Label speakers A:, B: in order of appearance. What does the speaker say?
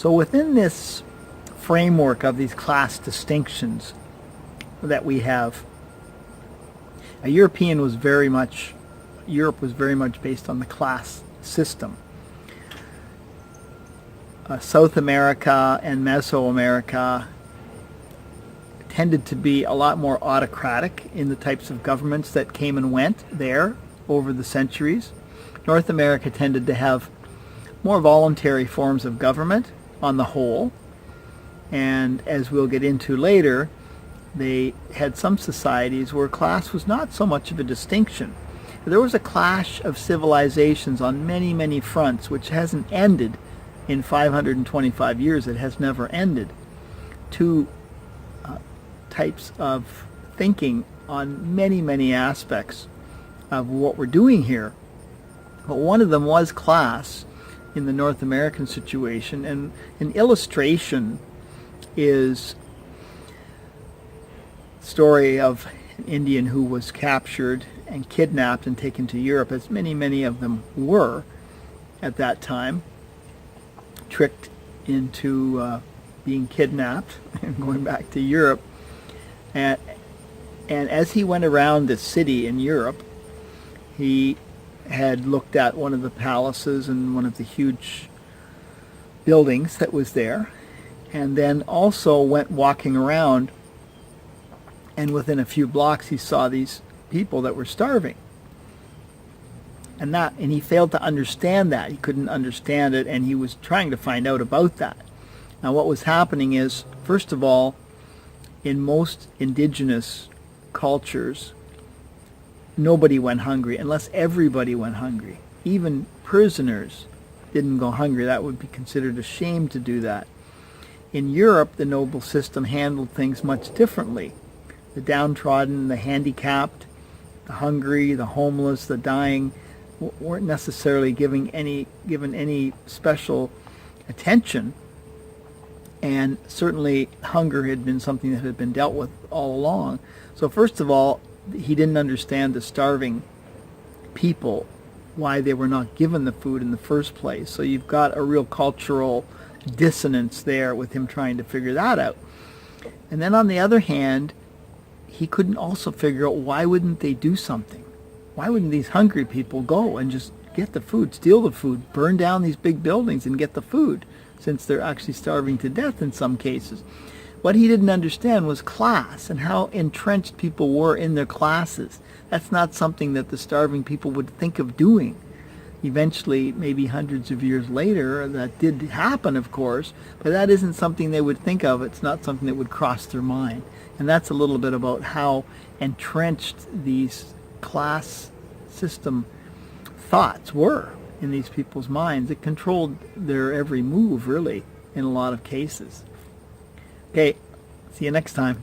A: So within this framework of these class distinctions that we have, Europe was very much based on the class system. South America and Mesoamerica tended to be a lot more autocratic in the types of governments that came and went there over the centuries. North America tended to have more voluntary forms of government on the whole, and as we'll get into later, they had some societies where class was not so much of a distinction. There was a clash of civilizations on many, many fronts, which hasn't ended in 525 years. It has never ended. Two types of thinking on many, many aspects of what we're doing here. But one of them was class in the North American situation, and an illustration is the story of an Indian who was captured and kidnapped and taken to Europe, as many, many of them were at that time, tricked into being kidnapped and going back to Europe. And as he went around the city in Europe, he had looked at one of the palaces and one of the huge buildings that was there, and then also went walking around, and within a few blocks he saw these people that were starving. And he failed to understand that. He couldn't understand it, and he was trying to find out about that. Now what was happening is, first of all, in most indigenous cultures, nobody went hungry unless everybody went hungry. Even prisoners didn't go hungry. That would be considered a shame to do that. In Europe, the noble system handled things much differently. The downtrodden, the handicapped, the hungry, the homeless, the dying weren't necessarily given any special attention. And certainly hunger had been something that had been dealt with all along. So first of all, he didn't understand the starving people, why they were not given the food in the first place. So you've got a real cultural dissonance there with him trying to figure that out. And then on the other hand, he couldn't also figure out, why wouldn't they do something? Why wouldn't these hungry people go and just get the food, steal the food, burn down these big buildings and get the food, since they're actually starving to death in some cases? What he didn't understand was class and how entrenched people were in their classes. That's not something that the starving people would think of doing. Eventually, maybe hundreds of years later, that did happen, of course, but that isn't something they would think of. It's not something that would cross their mind. And that's a little bit about how entrenched these class system thoughts were in these people's minds. It controlled their every move, really, in a lot of cases. Okay, see you next time.